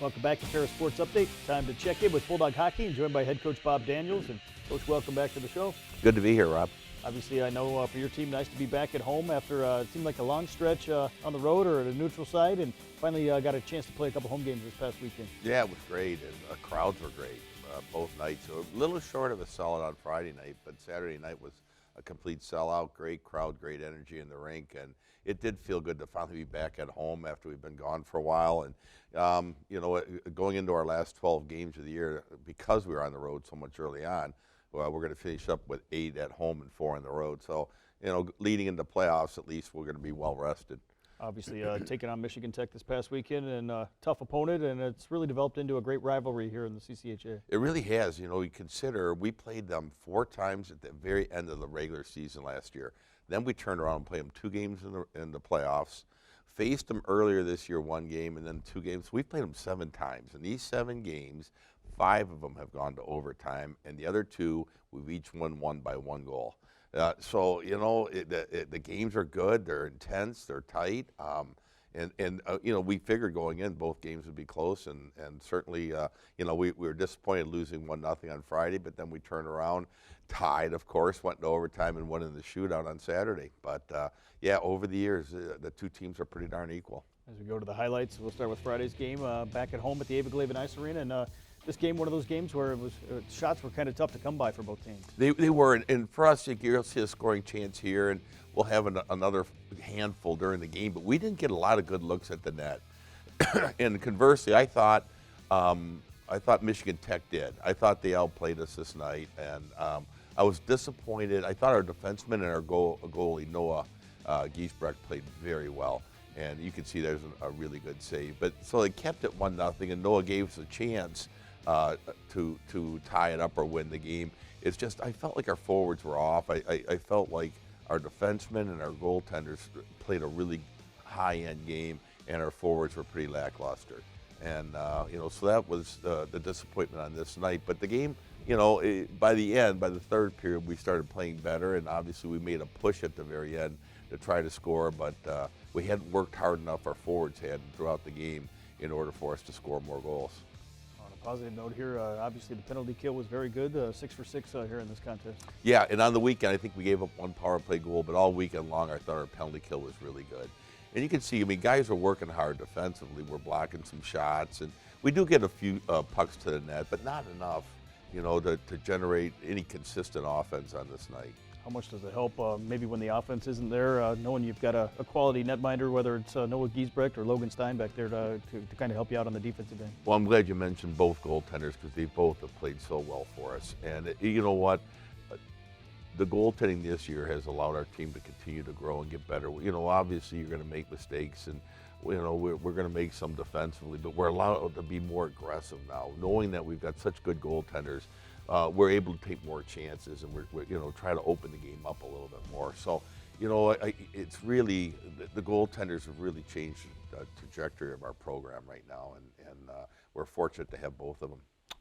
Welcome back to Ferris Sports Update. Time to check in with Bulldog Hockey, and joined by head coach Bob Daniels. And Coach, welcome back to the show. Good to be here, Rob. Obviously, I know for your team, nice to be back at home after it seemed like a long stretch on the road or at a neutral site, and finally got a chance to play a couple home games this past weekend. Yeah, it was great, and the crowds were great both nights. So a little short of a sellout on Friday night, but Saturday night was a complete sellout. Great crowd, great energy in the rink, and it did feel good to finally be back at home after we've been gone for a while. And you know, going into our last 12 games of the year, because we were on the road so much early on, we're going to finish up with 8 at home and 4 on the road. So, you know, leading into playoffs, at least we're going to be well rested. Obviously, taking on Michigan Tech this past weekend, and tough opponent, and it's really developed into a great rivalry here in the CCHA. It really has. You know, you consider we played them 4 times at the very end of the regular season last year. Then we turned around and played them 2 games in the playoffs, faced them earlier this year 1 game, and then 2 games. We've played them 7 times. In these 7 games, 5 of them have gone to overtime, and the other 2, we've each won by 1 goal. So, you know, the games are good. They're intense. They're tight. You know, we figured going in both games would be close, and certainly, you know, we were disappointed losing 1-0 on Friday, but then we turned around, tied, of course, went to overtime and won in the shootout on Saturday. But, yeah, over the years, the 2 teams are pretty darn equal. As we go to the highlights, we'll start with Friday's game back at home at the Aveglaven Ice Arena, and this game, one of those games where it was shots were kind of tough to come by for both teams. They were, and for us, you'll see a scoring chance here, and we'll have another handful during the game. But we didn't get a lot of good looks at the net. And conversely, I thought Michigan Tech did. I thought they outplayed us this night, and I was disappointed. I thought our defenseman and our goalie Noah Giesbrecht played very well, and you can see there's a really good save. But so they kept it 1-0, and Noah gave us a chance to tie it up or win the game. It's just I felt like our forwards were off. I felt like our defensemen and our goaltenders played a really high-end game, and our forwards were pretty lackluster. And you know, so that was the disappointment on this night. But the game, you know, by the end, by the 3rd period, we started playing better, and obviously we made a push at the very end to try to score, but we hadn't worked hard enough, our forwards had, throughout the game in order for us to score more goals. On a positive note here, obviously the penalty kill was very good, 6 for 6 here in this contest. Yeah, and on the weekend, I think we gave up 1 power play goal, but all weekend long, I thought our penalty kill was really good. And you can see, I mean, guys are working hard defensively. We're blocking some shots, and we do get a few pucks to the net, but not enough, you know, to generate any consistent offense on this night. How much does it help, maybe when the offense isn't there, knowing you've got a quality netminder, whether it's Noah Giesbrecht or Logan Stein back there to kind of help you out on the defensive end? Well, I'm glad you mentioned both goaltenders because they both have played so well for us. And you know what? The goaltending this year has allowed our team to continue to grow and get better. You know, obviously you're going to make mistakes, and you know we're going to make some defensively, but we're allowed to be more aggressive now, knowing that we've got such good goaltenders. We're able to take more chances, and we're you know, try to open the game up a little bit more. So, you know, it's really the goaltenders have really changed the trajectory of our program right now, and we're fortunate to have both of them.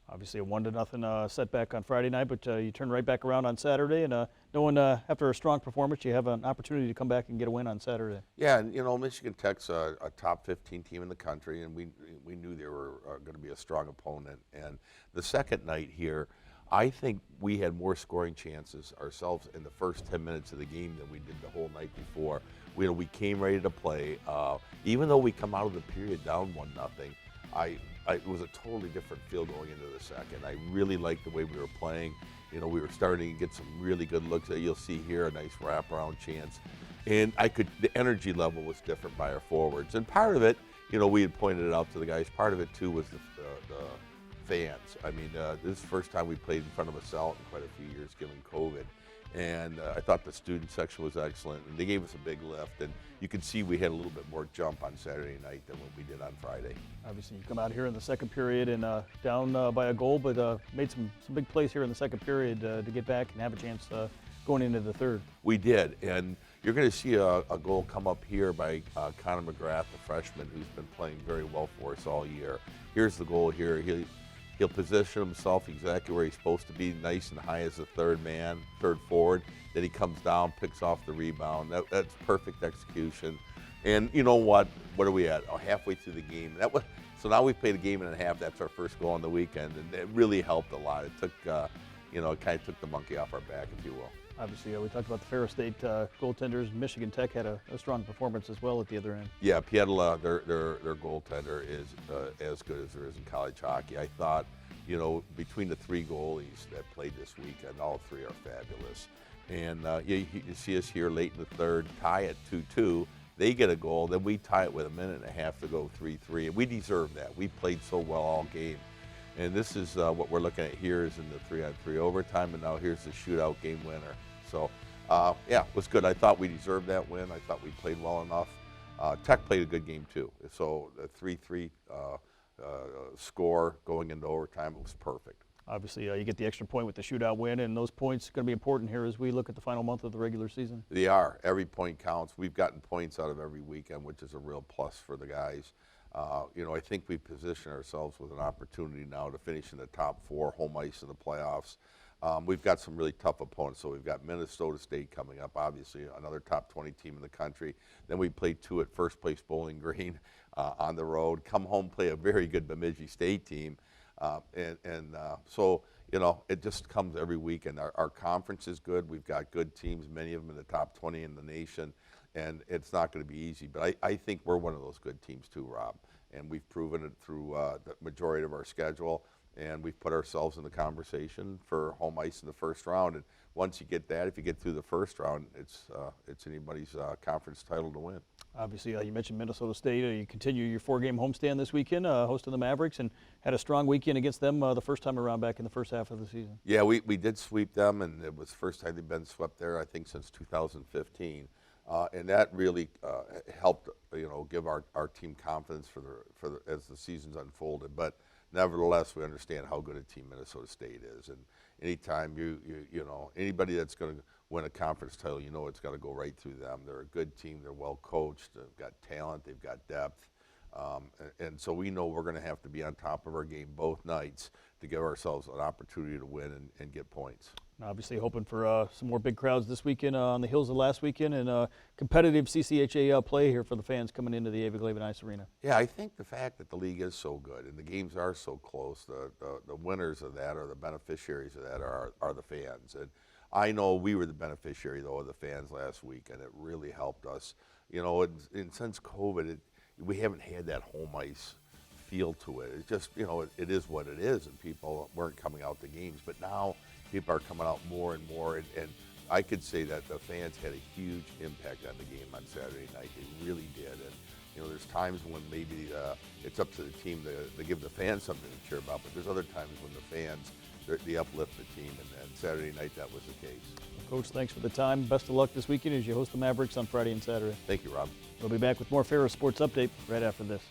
Obviously a 1-0 setback on Friday night, but you turn right back around on Saturday, and knowing after a strong performance, you have an opportunity to come back and get a win on Saturday. Yeah, and you know, Michigan Tech's a top 15 team in the country, and we knew they were going to be a strong opponent. And the second night here, I think we had more scoring chances ourselves in the first 10 minutes of the game than we did the whole night before. We came ready to play. Even though we come out of the period down 1-0, it was a totally different feel going into the second. I really liked the way we were playing. You know, we were starting to get some really good looks. You'll see here a nice wraparound chance. And the energy level was different by our forwards. And part of it, you know, we had pointed it out to the guys, part of it too was the fans. I mean, this is the first time we played in front of a cell in quite a few years given COVID. And I thought the student section was excellent, and they gave us a big lift. And you can see we had a little bit more jump on Saturday night than what we did on Friday. Obviously, you come out here in the second period and down by a goal, but made some big plays here in the second period to get back and have a chance going into the third. We did, and you're going to see a goal come up here by Connor McGrath, the freshman, who's been playing very well for us all year. Here's the goal here. He'll position himself exactly where he's supposed to be, nice and high as a third man, third forward. Then he comes down, picks off the rebound. That's perfect execution. And you know what? What are we at? Oh, halfway through the game. So now we've played a game and a half. That's our first goal on the weekend, and it really helped a lot. It took, it kind of took the monkey off our back, if you will. Obviously, we talked about the Ferris State goaltenders. Michigan Tech had a strong performance as well at the other end. Yeah, Pietila, their goaltender is as good as there is in college hockey. I thought, between the three goalies that played this weekend, all three are fabulous. And you see us here late in the third, tie at 2-2. They get a goal, then we tie it with a minute and a half to go 3-3. And we deserve that. We played so well all game. And this is what we're looking at here is in the 3-on-3 overtime, and now here's the shootout game winner. So, it was good. I thought we deserved that win. I thought we played well enough. Tech played a good game, too. So the 3-3 score going into overtime, it was perfect. Obviously, you get the extra point with the shootout win, and those points are going to be important here as we look at the final month of the regular season. They are. Every point counts. We've gotten points out of every weekend, which is a real plus for the guys. I think we position ourselves with an opportunity now to finish in the top four, home ice in the playoffs. We've got some really tough opponents. So we've got Minnesota State coming up, obviously, another top 20 team in the country. Then we play two at first place Bowling Green on the road. Come home, play a very good Bemidji State team. So, it just comes every week. And our conference is good. We've got good teams, many of them in the top 20 in the nation. And it's not going to be easy. But I think we're one of those good teams too, Rob. And we've proven it through the majority of our schedule. And we've put ourselves in the conversation for home ice in the first round. And once you get that, if you get through the first round, it's anybody's conference title to win. Obviously, you mentioned Minnesota State. You continue your four-game homestand this weekend, hosting the Mavericks, and had a strong weekend against them the first time around back in the first half of the season. Yeah, we did sweep them, and it was the first time they've been swept there, I think, since 2015. And that really helped, give our team confidence as the season's unfolded. But nevertheless, we understand how good a team Minnesota State is, and anytime anybody that's going to win a conference title, it's got to go right through them. They're a good team. They're well coached. They've got talent. They've got depth. And so we know we're going to have to be on top of our game both nights to give ourselves an opportunity to win and get points. And obviously hoping for some more big crowds this weekend on the heels of last weekend, and competitive CCHA play here for the fans coming into the Ava Glaven Ice Arena. Yeah, I think the fact that the league is so good and the games are so close, the winners of that or the beneficiaries of that are the fans. And I know we were the beneficiary, though, of the fans last week, and it really helped us. And since COVID, we haven't had that home ice feel to it. It's just, it is what it is, and people weren't coming out to games. But now people are coming out more and more, and I could say that the fans had a huge impact on the game on Saturday night. They really did. And, there's times when maybe it's up to the team to give the fans something to cheer about, but there's other times when the fans, they uplift the team, and Saturday night that was the case. Well, Coach, thanks for the time. Best of luck this weekend as you host the Mavericks on Friday and Saturday. Thank you, Rob. We'll be back with more Ferris Sports Update right after this.